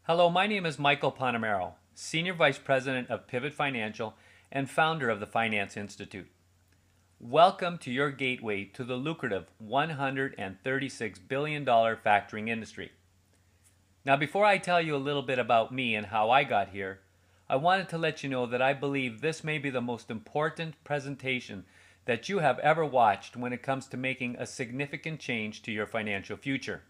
Hello, my name is Michael Panamero, Senior Vice President of Pivot Financial and founder of the Finance Institute. Welcome to your gateway to the lucrative $136 billion factoring industry. Now, before I tell you a little bit about me and how I got here, I wanted to let you know that I believe this may be the most important presentation that you have ever watched when it comes to making a significant change to your financial future.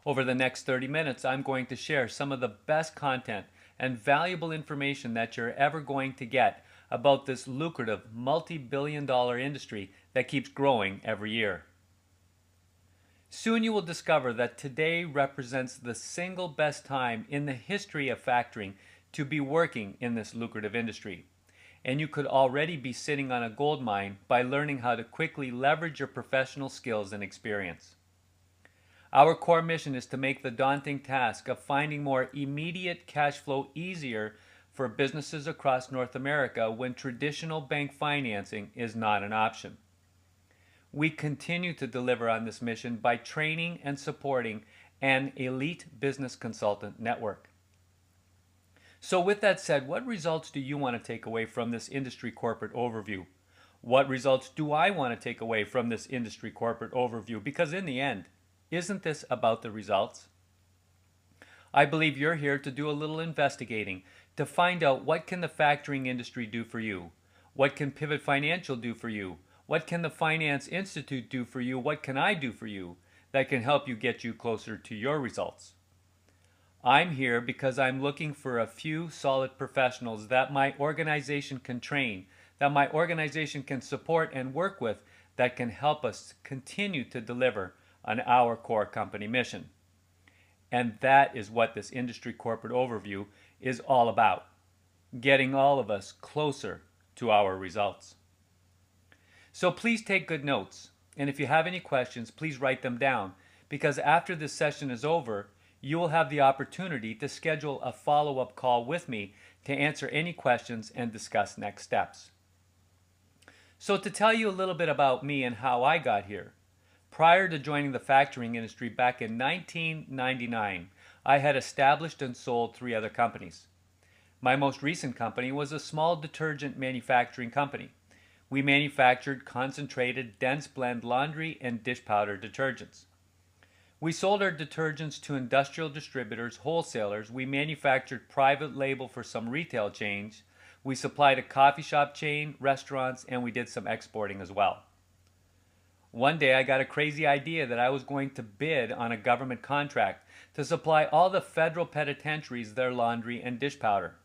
Over the next 30 minutes, I'm going to share some of the best content and valuable information that you're ever going to get about this lucrative multi-billion-dollar industry that keeps growing every year. Soon you will discover that today represents the single best time in the history of factoring to be working in this lucrative industry. And you could already be sitting on a gold mine by learning how to quickly leverage your professional skills and experience. Our core mission is to make the daunting task of finding more immediate cash flow easier for businesses across North America when traditional bank financing is not an option. We continue to deliver on this mission by training and supporting an elite business consultant network. So with that said, what results do you want to take away from this industry corporate overview? What results do I want to take away from this industry corporate overview? Because in the end, isn't this about the results? I believe you're here to do a little investigating to find out what can the factoring industry do for you? What can Pivot Financial do for you? What can the Finance Institute do for you? What can I do for you that can help you get you closer to your results? I'm here because I'm looking for a few solid professionals that my organization can train, that my organization can support and work with, that can help us continue to deliver on our core company mission. And that is what this industry corporate overview is all about, getting all of us closer to our results. So please take good notes, and if you have any questions, please write them down, because after this session is over, you will have the opportunity to schedule a follow-up call with me to answer any questions and discuss next steps. So to tell you a little bit about me and how I got here, prior to joining the factoring industry back in 1999, I had established and sold 3 other companies. My most recent company was a small detergent manufacturing company. We manufactured concentrated, dense blend laundry and dish powder detergents. We sold our detergents to industrial distributors, wholesalers. We manufactured private label for some retail chains. We supplied a coffee shop chain, restaurants, and we did some exporting as well. One day I got a crazy idea that I was going to bid on a government contract to supply all the federal penitentiaries their laundry and dish powder.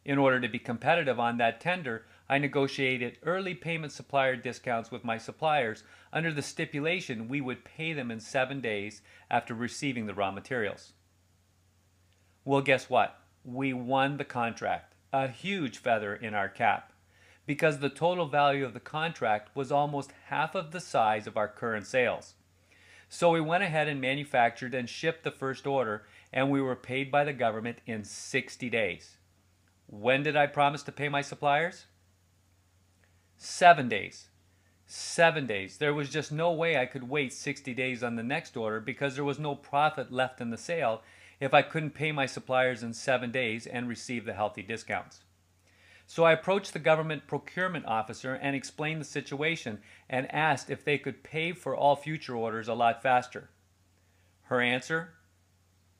In order to be competitive on that tender, I negotiated early payment supplier discounts with my suppliers under the stipulation we would pay them in 7 days after receiving the raw materials. Well, guess what? We won the contract, a huge feather in our cap, because the total value of the contract was almost half of the size of our current sales. So we went ahead and manufactured and shipped the first order, and we were paid by the government in 60 days. When did I promise to pay my suppliers? 7 days. 7 days. There was just no way I could wait 60 days on the next order because there was no profit left in the sale if I couldn't pay my suppliers in 7 days and receive the healthy discounts. So I approached the government procurement officer and explained the situation and asked if they could pay for all future orders a lot faster. Her answer?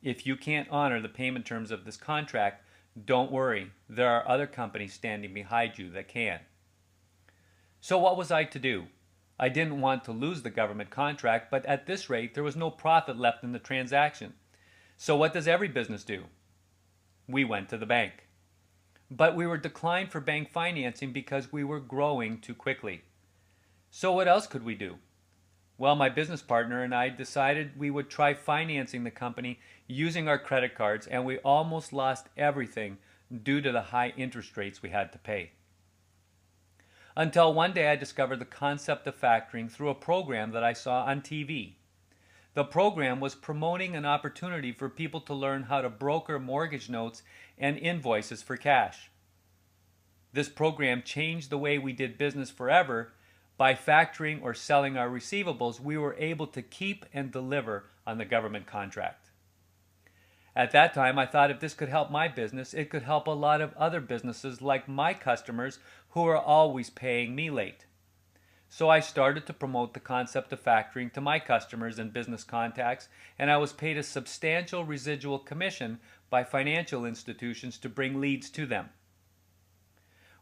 If you can't honor the payment terms of this contract, don't worry, there are other companies standing behind you that can. So what was I to do? I didn't want to lose the government contract, but at this rate there was no profit left in the transaction. So what does every business do? We went to the bank. But we were declined for bank financing because we were growing too quickly. So what else could we do? Well, my business partner and I decided we would try financing the company using our credit cards, and we almost lost everything due to the high interest rates we had to pay. Until one day I discovered the concept of factoring through a program that I saw on TV. The program was promoting an opportunity for people to learn how to broker mortgage notes and invoices for cash. This program changed the way we did business forever. By factoring or selling our receivables, we were able to keep and deliver on the government contract. At that time, I thought if this could help my business, it could help a lot of other businesses like my customers who are always paying me late. So I started to promote the concept of factoring to my customers and business contacts, and I was paid a substantial residual commission by financial institutions to bring leads to them.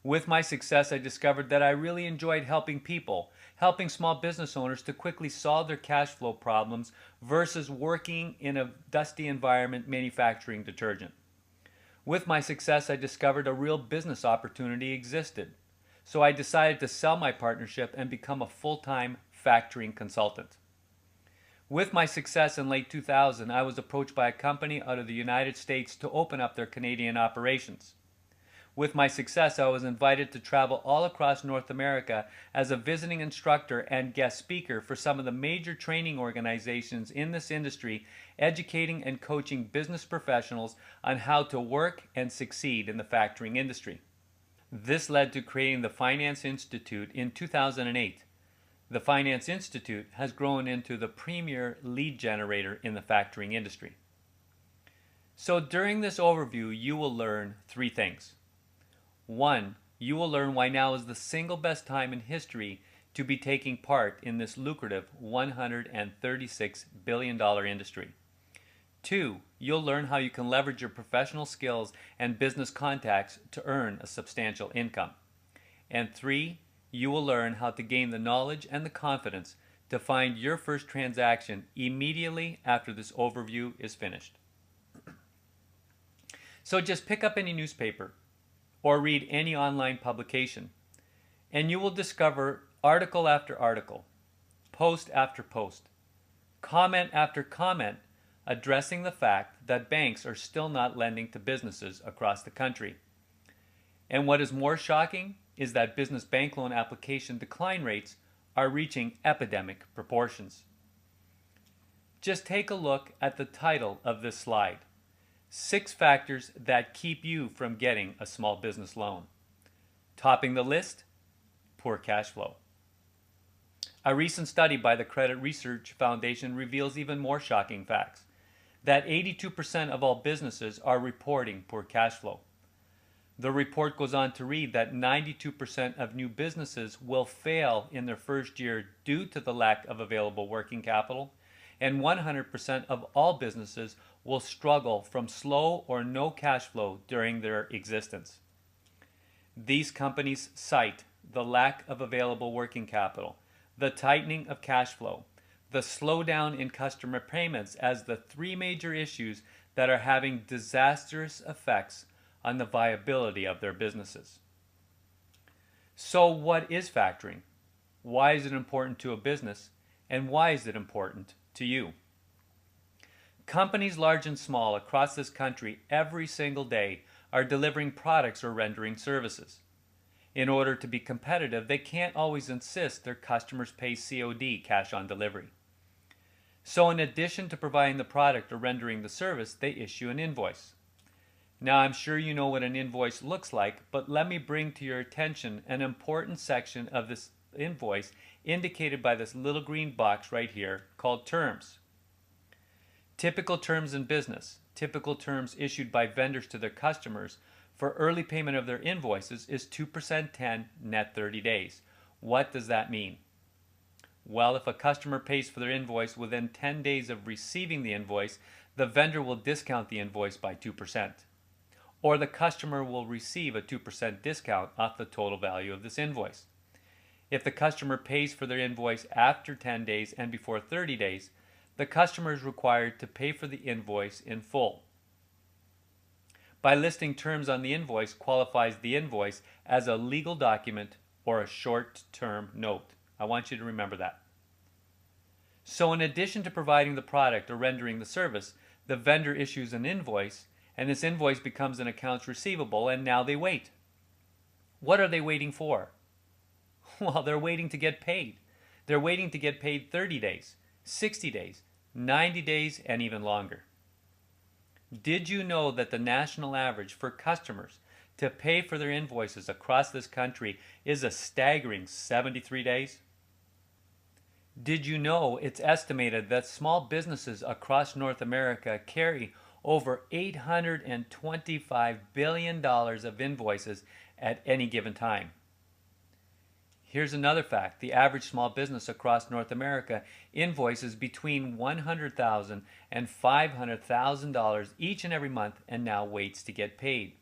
With my success, I discovered that I really enjoyed helping people, helping small business owners to quickly solve their cash flow problems versus working in a dusty environment manufacturing detergent. With my success, I discovered a real business opportunity existed. So I decided to sell my partnership and become a full-time factoring consultant. With my success in late 2000, I was approached by a company out of the United States to open up their Canadian operations. With my success, I was invited to travel all across North America as a visiting instructor and guest speaker for some of the major training organizations in this industry, educating and coaching business professionals on how to work and succeed in the factoring industry. This led to creating the Finance Institute in 2008. The Finance Institute has grown into the premier lead generator in the factoring industry. So during this overview, you will learn 3 things. 1, you will learn why now is the single best time in history to be taking part in this lucrative $136 billion industry. 2, you'll learn how you can leverage your professional skills and business contacts to earn a substantial income. And 3, you will learn how to gain the knowledge and the confidence to find your first transaction immediately after this overview is finished. So just pick up any newspaper or read any online publication, and you will discover article after article, post after post, comment after comment addressing the fact that banks are still not lending to businesses across the country. And what is more shocking is that business bank loan application decline rates are reaching epidemic proportions. Just take a look at the title of this slide. 6 factors that keep you from getting a small business loan. Topping the list, poor cash flow. A recent study by the Credit Research Foundation reveals even more shocking facts. That 82% of all businesses are reporting poor cash flow. The report goes on to read that 92% of new businesses will fail in their first year due to the lack of available working capital, and 100% of all businesses will struggle from slow or no cash flow during their existence. These companies cite the lack of available working capital, the tightening of cash flow, the slowdown in customer payments as the 3 major issues that are having disastrous effects on the viability of their businesses. So what is factoring? Why is it important to a business? And why is it important to you? Companies large and small across this country every single day are delivering products or rendering services. In order to be competitive, they can't always insist their customers pay COD, cash on delivery. So in addition to providing the product or rendering the service, they issue an invoice. Now I'm sure you know what an invoice looks like, but let me bring to your attention an important section of this invoice indicated by this little green box right here called terms. Typical terms in business, typical terms issued by vendors to their customers for early payment of their invoices is 2% 10 net 30 days. What does that mean? Well, if a customer pays for their invoice within 10 days of receiving the invoice, the vendor will discount the invoice by 2%. Or the customer will receive a 2% discount off the total value of this invoice. If the customer pays for their invoice after 10 days and before 30 days, the customer is required to pay for the invoice in full. By listing terms on the invoice qualifies the invoice as a legal document or a short-term note. I want you to remember that. So in addition to providing the product or rendering the service, the vendor issues an invoice, and this invoice becomes an accounts receivable, and now they wait. What are they waiting for? Well, they're waiting to get paid. They're waiting to get paid 30 days, 60 days, 90 days, and even longer. Did you know that the national average for customers to pay for their invoices across this country is a staggering 73 days? Did you know it's estimated that small businesses across North America carry over $825 billion of invoices at any given time. Here's another fact. The average small business across North America invoices between $100,000 and $500,000 each and every month and now waits to get paid.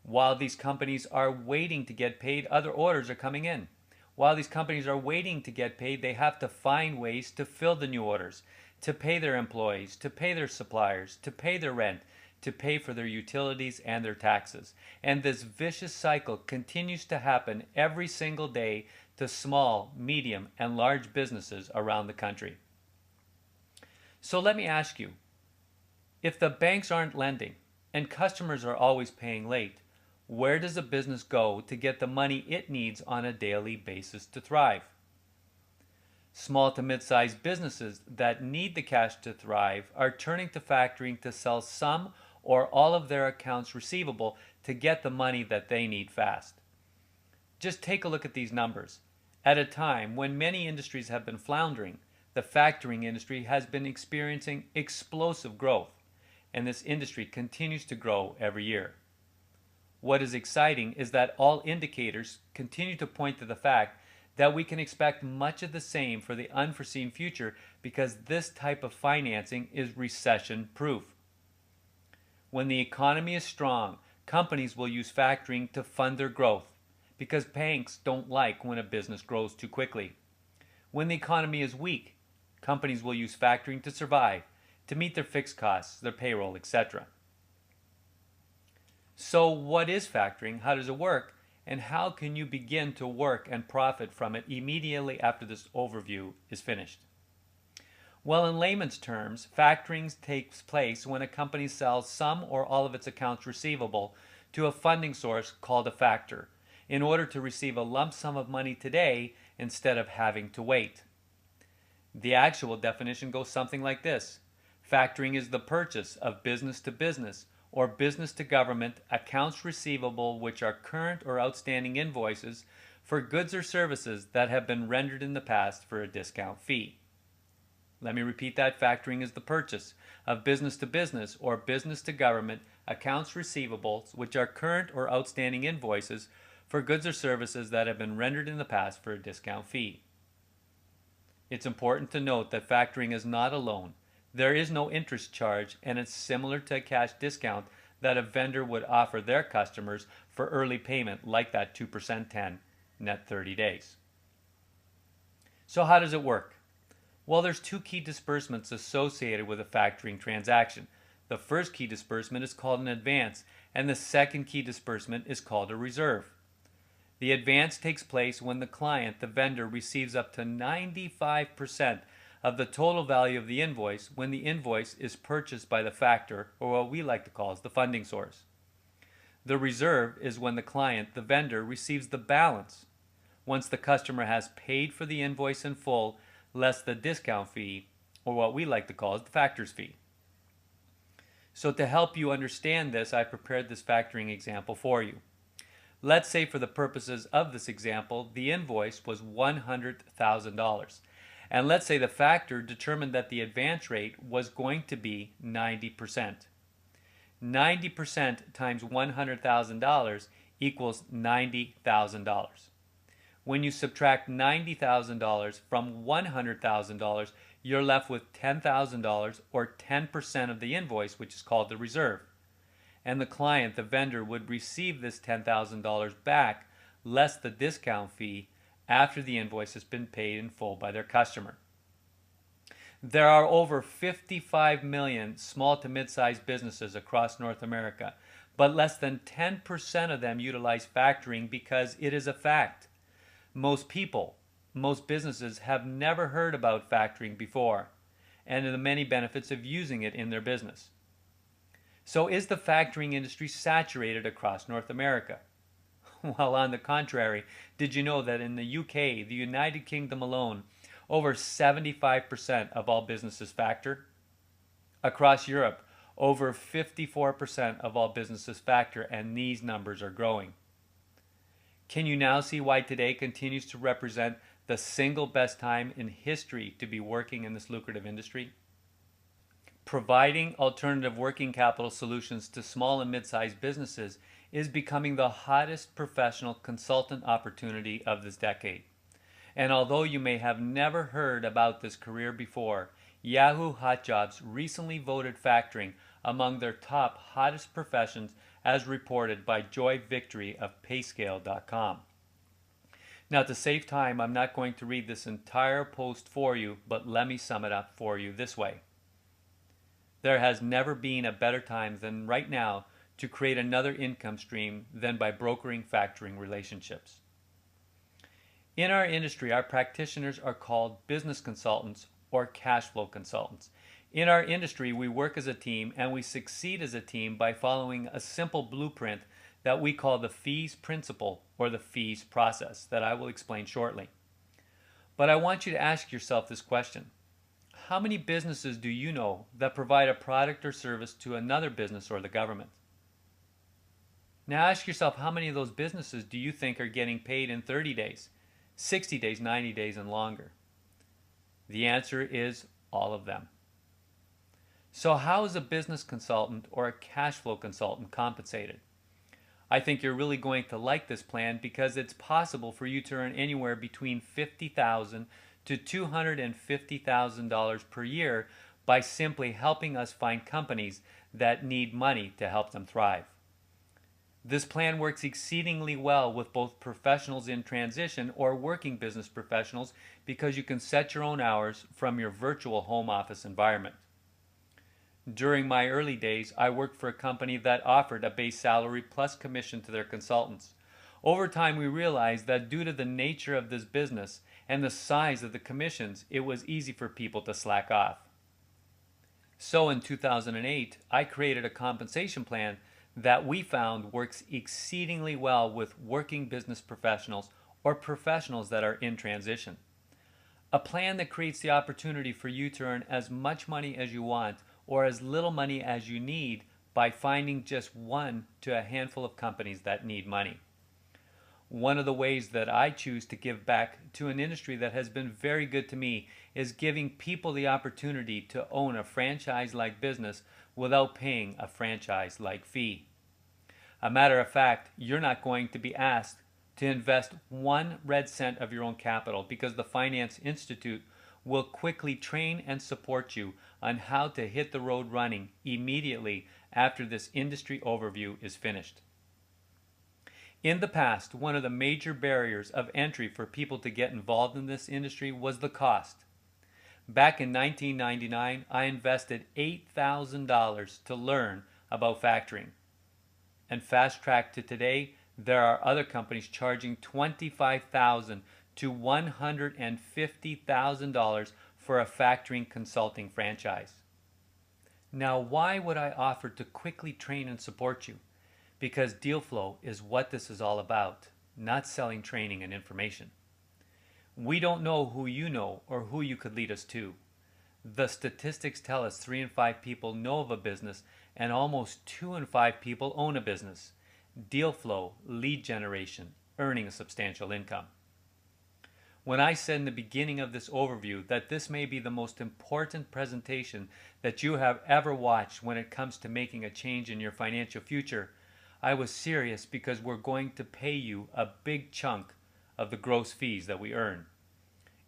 While these companies are waiting to get paid, other orders are coming in. While these companies are waiting to get paid, they have to find ways to fill the new orders, to pay their employees, to pay their suppliers, to pay their rent, to pay for their utilities and their taxes. And this vicious cycle continues to happen every single day to small, medium, and large businesses around the country. So let me ask you, if the banks aren't lending and customers are always paying late, where does a business go to get the money it needs on a daily basis to thrive? Small to mid-sized businesses that need the cash to thrive are turning to factoring to sell some or all of their accounts receivable to get the money that they need fast. Just take a look at these numbers. At a time when many industries have been floundering, the factoring industry has been experiencing explosive growth, and this industry continues to grow every year. What is exciting is that all indicators continue to point to the fact that we can expect much of the same for the unforeseen future because this type of financing is recession-proof. When the economy is strong, companies will use factoring to fund their growth because banks don't like when a business grows too quickly. When the economy is weak, companies will use factoring to survive, to meet their fixed costs, their payroll, etc. So what is factoring? How does it work? And how can you begin to work and profit from it immediately after this overview is finished? Well, in layman's terms, factoring takes place when a company sells some or all of its accounts receivable to a funding source called a factor in order to receive a lump sum of money today instead of having to wait. The actual definition goes something like this. Factoring is the purchase of business to business or business to government accounts receivable which are current or outstanding invoices for goods or services that have been rendered in the past for a discount fee. Let me repeat that. Factoring is the purchase of business to business or business to government accounts receivables which are current or outstanding invoices for goods or services that have been rendered in the past for a discount fee. It's important to note that factoring is not a loan. There is no interest charge, and it's similar to a cash discount that a vendor would offer their customers for early payment, like that 2% 10 net 30 days. So how does it work? Well, there's two key disbursements associated with a factoring transaction. The first key disbursement is called an advance, and the second key disbursement is called a reserve. The advance takes place when the client, the vendor, receives up to 95% of the total value of the invoice when the invoice is purchased by the factor, or what we like to call as the funding source. The reserve is when the client, the vendor, receives the balance once the customer has paid for the invoice in full, less the discount fee, or what we like to call as the factor's fee. So to help you understand this, I prepared this factoring example for you. Let's say for the purposes of this example, the invoice was $100,000. And let's say the factor determined that the advance rate was going to be 90%. 90% times $100,000 equals $90,000. When you subtract $90,000 from $100,000, you're left with $10,000 or 10% of the invoice, which is called the reserve. And the client, the vendor, would receive this $10,000 back less the discount fee after the invoice has been paid in full by their customer. There are over 55 million small to mid-sized businesses across North America, but less than 10% of them utilize factoring because it is a fact. Most people, most businesses have never heard about factoring before and the many benefits of using it in their business. So is the factoring industry saturated across North America? Well, on the contrary, did you know that in the UK, the United Kingdom alone, over 75% of all businesses factor? Across Europe, over 54% of all businesses factor, and these numbers are growing. Can you now see why today continues to represent the single best time in history to be working in this lucrative industry? Providing alternative working capital solutions to small and mid-sized businesses is becoming the hottest professional consultant opportunity of this decade. And although you may have never heard about this career before, Yahoo Hot Jobs recently voted factoring among their top hottest professions as reported by Joy Victory of Payscale.com. Now, to save time, I'm not going to read this entire post for you, but let me sum it up for you this way. There has never been a better time than right now to create another income stream than by brokering factoring relationships. In our industry, our practitioners are called business consultants or cash flow consultants. In our industry, we work as a team and we succeed as a team by following a simple blueprint that we call the FEES principle or the FEES process that I will explain shortly. But I want you to ask yourself this question. How many businesses do you know that provide a product or service to another business or the government? Now ask yourself, how many of those businesses do you think are getting paid in 30 days, 60 days, 90 days, and longer? The answer is all of them. So how is a business consultant or a cash flow consultant compensated? I think you're really going to like this plan because it's possible for you to earn anywhere between $50,000 to $250,000 per year by simply helping us find companies that need money to help them thrive. This plan works exceedingly well with both professionals in transition or working business professionals because you can set your own hours from your virtual home office environment. During my early days, I worked for a company that offered a base salary plus commission to their consultants. Over time, we realized that due to the nature of this business and the size of the commissions, it was easy for people to slack off. So in 2008, I created a compensation plan that we found works exceedingly well with working business professionals or professionals that are in transition. A plan that creates the opportunity for you to earn as much money as you want or as little money as you need by finding just one to a handful of companies that need money. One of the ways that I choose to give back to an industry that has been very good to me is giving people the opportunity to own a franchise-like business without paying a franchise-like fee. A matter of fact, you're not going to be asked to invest 1 red cent of your own capital because the Finance Institute will quickly train and support you on how to hit the road running immediately after this industry overview is finished. In the past, one of the major barriers of entry for people to get involved in this industry was the cost. Back in 1999, I invested $8,000 to learn about factoring. And fast track to today, there are other companies charging $25,000 to $150,000 for a factoring consulting franchise. Now, why would I offer to quickly train and support you? Because deal flow is what this is all about, not selling training and information. We don't know who you know or who you could lead us to. The statistics tell us 3 in 5 people know of a business and almost 2 in 5 people own a business. Deal flow, lead generation, earning a substantial income. When I said in the beginning of this overview that this may be the most important presentation that you have ever watched when it comes to making a change in your financial future, I was serious because we're going to pay you a big chunk of the gross fees that we earn.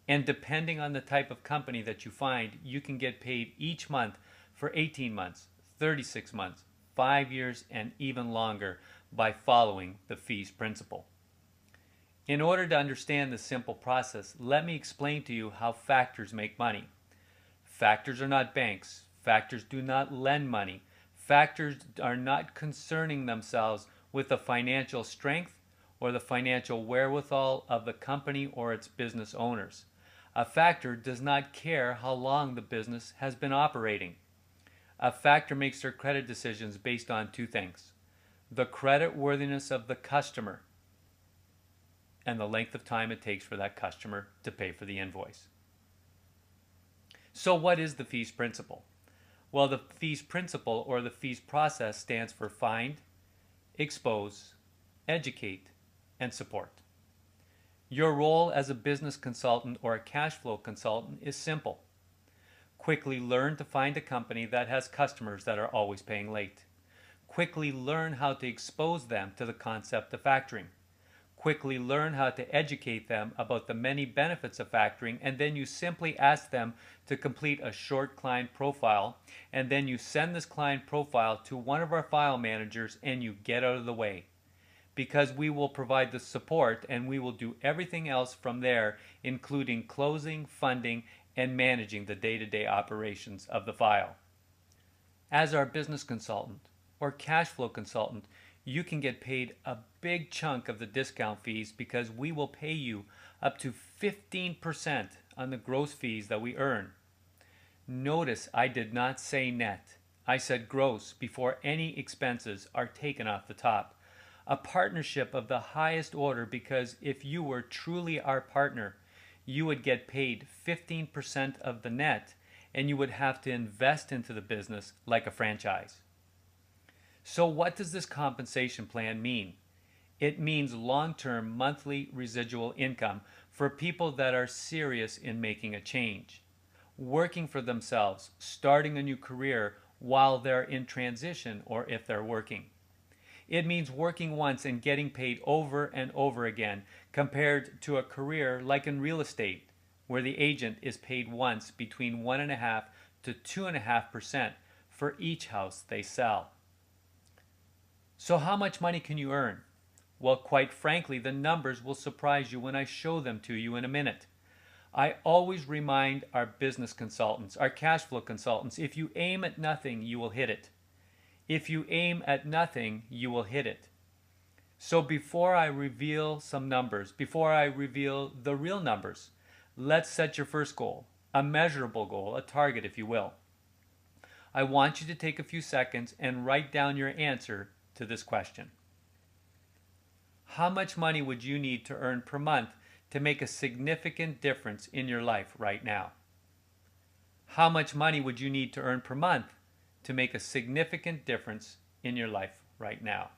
And depending on the type of company that you find, you can get paid each month for 18 months, 36 months, 5 years, and even longer by following the FEES principle. In order to understand this simple process, let me explain to you how factors make money. Factors are not banks. Factors do not lend money. Factors are not concerning themselves with the financial strength or the financial wherewithal of the company or its business owners. A factor does not care how long the business has been operating. A factor makes their credit decisions based on 2 things: the credit worthiness of the customer and the length of time it takes for that customer to pay for the invoice. So what is the FEES principle? Well, the FEES principle or the FEES process stands for find, expose, educate, and support. Your role as a business consultant or a cash flow consultant is simple. Quickly learn to find a company that has customers that are always paying late. Quickly learn how to expose them to the concept of factoring. Quickly learn how to educate them about the many benefits of factoring, and then you simply ask them to complete a short client profile, and then you send this client profile to one of our file managers and you get out of the way. Because we will provide the support and we will do everything else from there, including closing, funding, and managing the day-to-day operations of the file. As our business consultant or cash flow consultant, you can get paid a big chunk of the discount fees because we will pay you up to 15% on the gross fees that we earn. Notice I did not say net. I said gross before any expenses are taken off the top. A partnership of the highest order, because if you were truly our partner, you would get paid 15% of the net and you would have to invest into the business like a franchise. So what does this compensation plan mean? It means long-term monthly residual income for people that are serious in making a change, working for themselves, starting a new career while they're in transition or if they're working. It means working once and getting paid over and over again, compared to a career like in real estate, where the agent is paid once between 1.5% to 2.5% for each house they sell. So how much money can you earn? Well, quite frankly, the numbers will surprise you when I show them to you in a minute. I always remind our business consultants, our cash flow consultants, if you aim at nothing, you will hit it. If you aim at nothing, you will hit it. So before I reveal some numbers, before I reveal the real numbers, let's set your first goal, a measurable goal, a target if you will. I want you to take a few seconds and write down your answer to this question. How much money would you need to earn per month to make a significant difference in your life right now? How much money would you need to earn per month to make a significant difference in your life right now?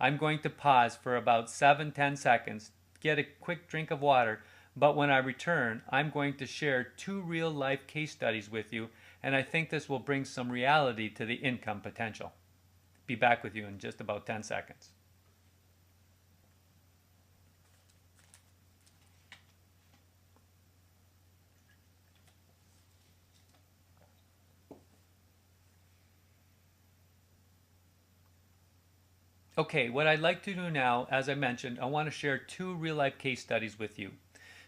I'm going to pause for about 7-10 seconds, get a quick drink of water, but when I return, I'm going to share 2 real-life case studies with you, and I think this will bring some reality to the income potential. Be back with you in just about 10 seconds. Okay, what I'd like to do now, as I mentioned, I want to share 2 real-life case studies with you.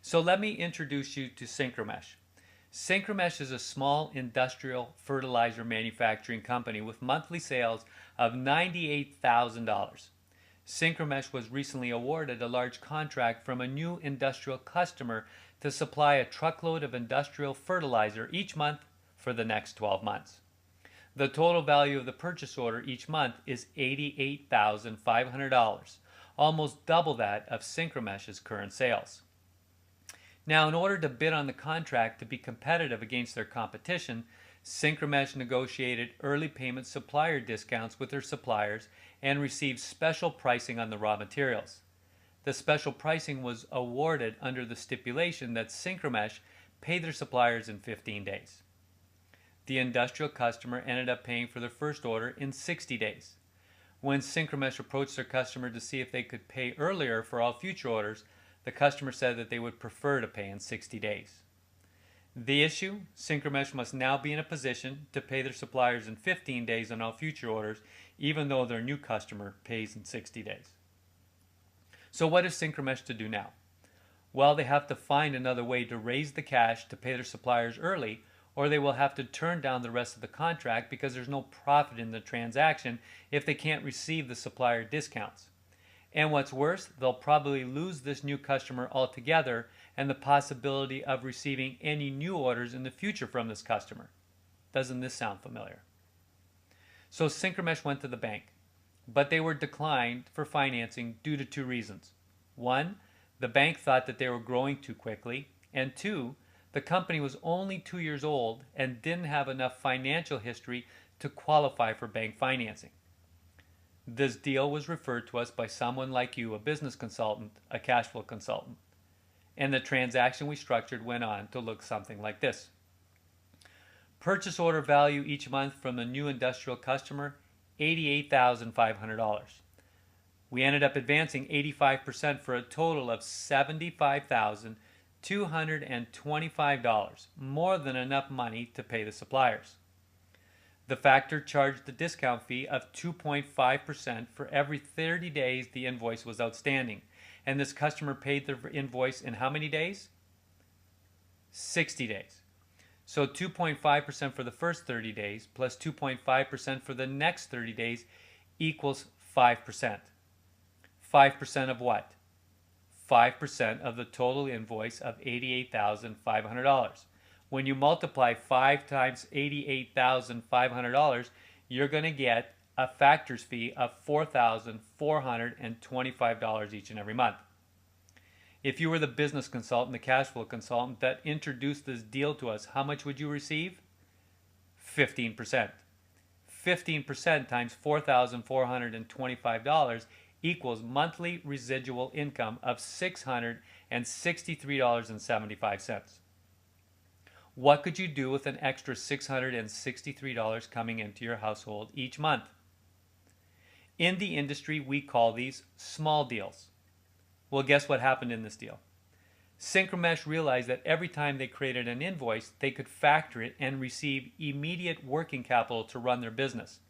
So let me introduce you to Synchromesh. Synchromesh is a small industrial fertilizer manufacturing company with monthly sales of $98,000. Synchromesh was recently awarded a large contract from a new industrial customer to supply a truckload of industrial fertilizer each month for the next 12 months. The total value of the purchase order each month is $88,500, almost double that of Synchromesh's current sales. Now, in order to bid on the contract to be competitive against their competition, Synchromesh negotiated early payment supplier discounts with their suppliers and received special pricing on the raw materials. The special pricing was awarded under the stipulation that Synchromesh pay their suppliers in 15 days. The industrial customer ended up paying for their first order in 60 days. When Synchromesh approached their customer to see if they could pay earlier for all future orders, the customer said that they would prefer to pay in 60 days. The issue? Synchromesh must now be in a position to pay their suppliers in 15 days on all future orders, even though their new customer pays in 60 days. So what is Synchromesh to do now? Well, they have to find another way to raise the cash to pay their suppliers early, or they will have to turn down the rest of the contract because there's no profit in the transaction if they can't receive the supplier discounts. And what's worse, they'll probably lose this new customer altogether and the possibility of receiving any new orders in the future from this customer. Doesn't this sound familiar? So Synchromesh went to the bank, but they were declined for financing due to 2 reasons. 1, the bank thought that they were growing too quickly, and 2, the company was only 2 years old and didn't have enough financial history to qualify for bank financing. This deal was referred to us by someone like you, a business consultant, a cash flow consultant. And the transaction we structured went on to look something like this. Purchase order value each month from the new industrial customer, $88,500. We ended up advancing 85% for a total of $75,225, more than enough money to pay the suppliers. The factor charged the discount fee of 2.5% for every 30 days the invoice was outstanding, and this customer paid the invoice in how many days? 60 days. So 2.5% for the first 30 days plus 2.5% for the next 30 days equals 5%. 5% of what? 5% of the total invoice of $88,500. When you multiply 5 times $88,500, you're going to get a factor's fee of $4,425 each and every month. If you were the business consultant, the cash flow consultant that introduced this deal to us, how much would you receive? 15%. 15% times $4,425 equals monthly residual income of $663.75. What could you do with an extra $663 coming into your household each month? In the industry, we call these small deals. Well, guess what happened in this deal? Synchromesh realized that every time they created an invoice, they could factor it and receive immediate working capital to run their business.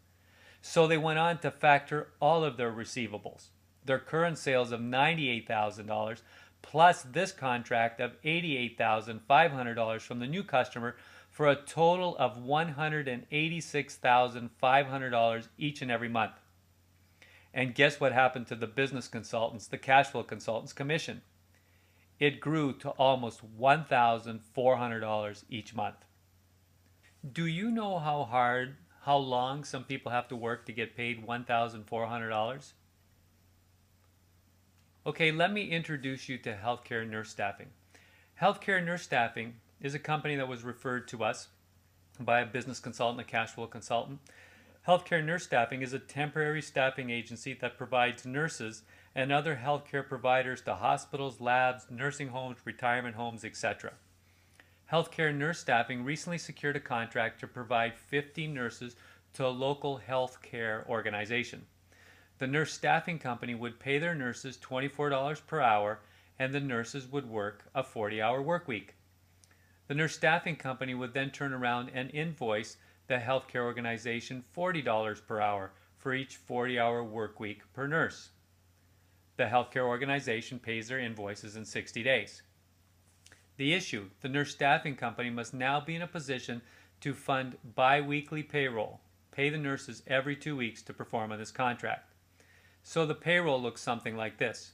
So they went on to factor all of their receivables, their current sales of $98,000, plus this contract of $88,500 from the new customer, for a total of $186,500 each and every month. And guess what happened to the business consultants, the cash flow consultants' commission? It grew to almost $1,400 each month. Do you know how long some people have to work to get paid $1,400? Okay, let me introduce you to Healthcare Nurse Staffing. Healthcare Nurse Staffing is a company that was referred to us by a business consultant, a cash flow consultant. Healthcare Nurse Staffing is a temporary staffing agency that provides nurses and other healthcare providers to hospitals, labs, nursing homes, retirement homes, etc. Healthcare Nurse Staffing recently secured a contract to provide 50 nurses to a local healthcare organization. The nurse staffing company would pay their nurses $24 per hour, and the nurses would work a 40-hour work week. The nurse staffing company would then turn around and invoice the healthcare organization $40 per hour for each 40-hour work week per nurse. The healthcare organization pays their invoices in 60 days. The issue: the nurse staffing company must now be in a position to fund bi-weekly payroll, pay the nurses every 2 weeks to perform on this contract. So the payroll looks something like this: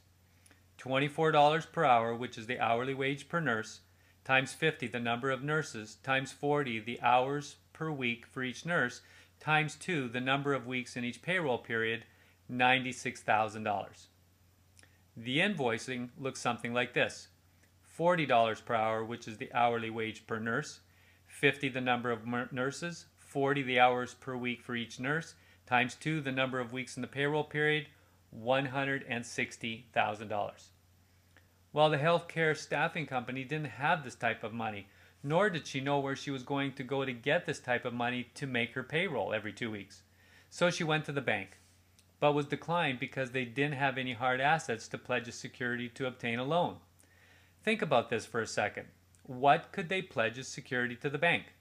$24 per hour, which is the hourly wage per nurse, times 50, the number of nurses, times 40, the hours per week for each nurse, times 2, the number of weeks in each payroll period, $96,000. The invoicing looks something like this: $40 per hour, which is the hourly wage per nurse, 50, the number of nurses, 40, the hours per week for each nurse, times 2, the number of weeks in the payroll period, $160,000. Well, the healthcare staffing company didn't have this type of money, nor did she know where she was going to go to get this type of money to make her payroll every 2 weeks. So she went to the bank, but was declined because they didn't have any hard assets to pledge as security to obtain a loan. Think about this for a second. What could they pledge as security to the bank?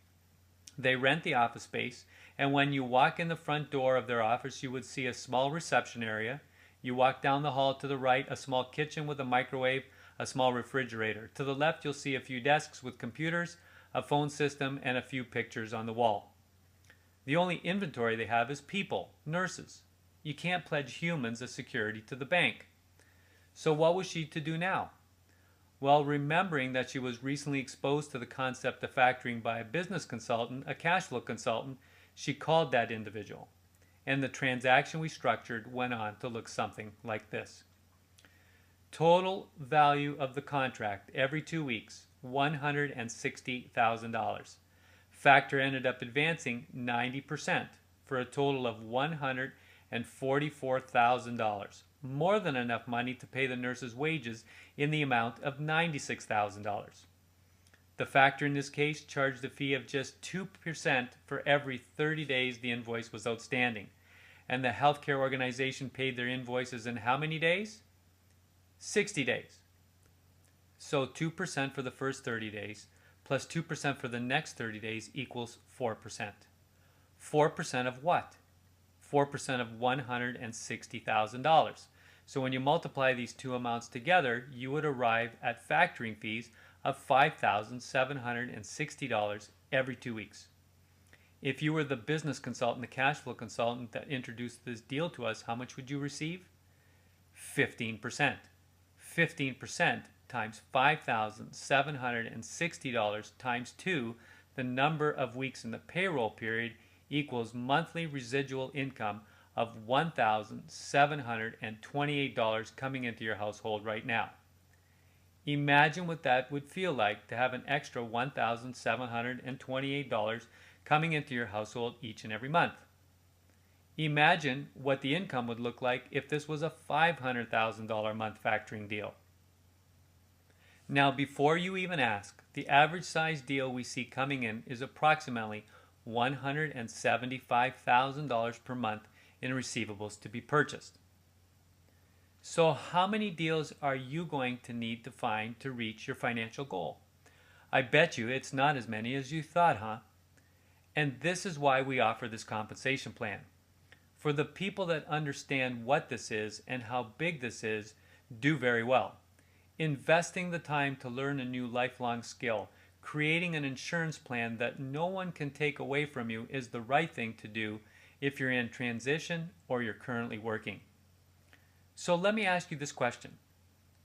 They rent the office space, and when you walk in the front door of their office, you would see a small reception area. You walk down the hall to the right, a small kitchen with a microwave, a small refrigerator. To the left, you'll see a few desks with computers, a phone system, and a few pictures on the wall. The only inventory they have is people, nurses. You can't pledge humans as security to the bank. So what was she to do now? Well, remembering that she was recently exposed to the concept of factoring by a business consultant, a cash flow consultant, she called that individual. And the transaction we structured went on to look something like this. Total value of the contract every 2 weeks, $160,000. Factor ended up advancing 90% for a total of $144,000. More than enough money to pay the nurses' wages in the amount of $96,000. The factor in this case charged a fee of just 2% for every 30 days the invoice was outstanding. And the healthcare organization paid their invoices in how many days? 60 days. So 2% for the first 30 days plus 2% for the next 30 days equals 4%. 4% of what? 4% of $160,000. So when you multiply these two amounts together, you would arrive at factoring fees of $5,760 every 2 weeks. If you were the business consultant, the cash flow consultant that introduced this deal to us, how much would you receive? 15%. 15% times $5,760 times 2, the number of weeks in the payroll period, equals monthly residual income of $1,728 coming into your household right now. Imagine what that would feel like to have an extra $1,728 coming into your household each and every month. Imagine what the income would look like if this was a $500,000 a month factoring deal. Now, before you even ask, the average size deal we see coming in is approximately $175,000 per month in receivables to be purchased. So how many deals are you going to need to find to reach your financial goal? I bet you it's not as many as you thought, huh? And this is why we offer this compensation plan. For the people that understand what this is and how big this is, do very well. Investing the time to learn a new lifelong skill, creating an insurance plan that no one can take away from you is the right thing to do if you're in transition or you're currently working. So let me ask you this question.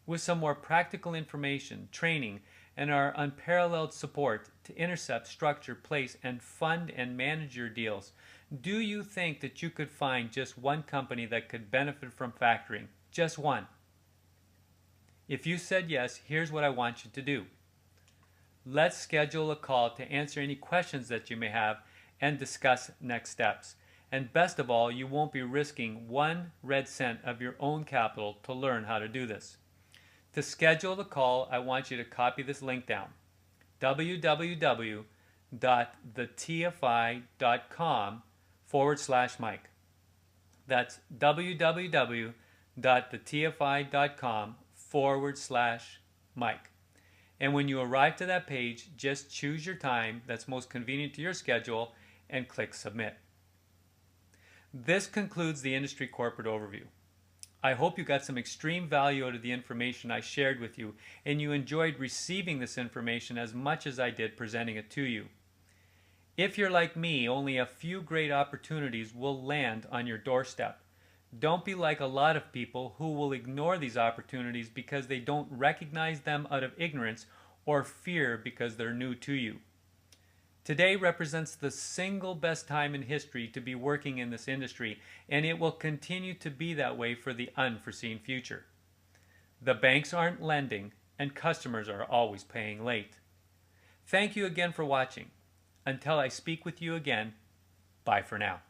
With some more practical information, training, and our unparalleled support to intercept, structure, place, and fund and manage your deals, do you think that you could find just one company that could benefit from factoring? Just one. If you said yes, here's what I want you to do. Let's schedule a call to answer any questions that you may have and discuss next steps. And best of all, you won't be risking 1 red cent of your own capital to learn how to do this. To schedule the call, I want you to copy this link down: www.thetfi.com/Mike. That's www.thetfi.com/Mike. And when you arrive to that page, just choose your time that's most convenient to your schedule and click Submit. This concludes the industry corporate overview. I hope you got some extreme value out of the information I shared with you, and you enjoyed receiving this information as much as I did presenting it to you. If you're like me, only a few great opportunities will land on your doorstep. Don't be like a lot of people who will ignore these opportunities because they don't recognize them out of ignorance or fear because they're new to you. Today represents the single best time in history to be working in this industry, and it will continue to be that way for the unforeseen future. The banks aren't lending, and customers are always paying late. Thank you again for watching. Until I speak with you again, bye for now.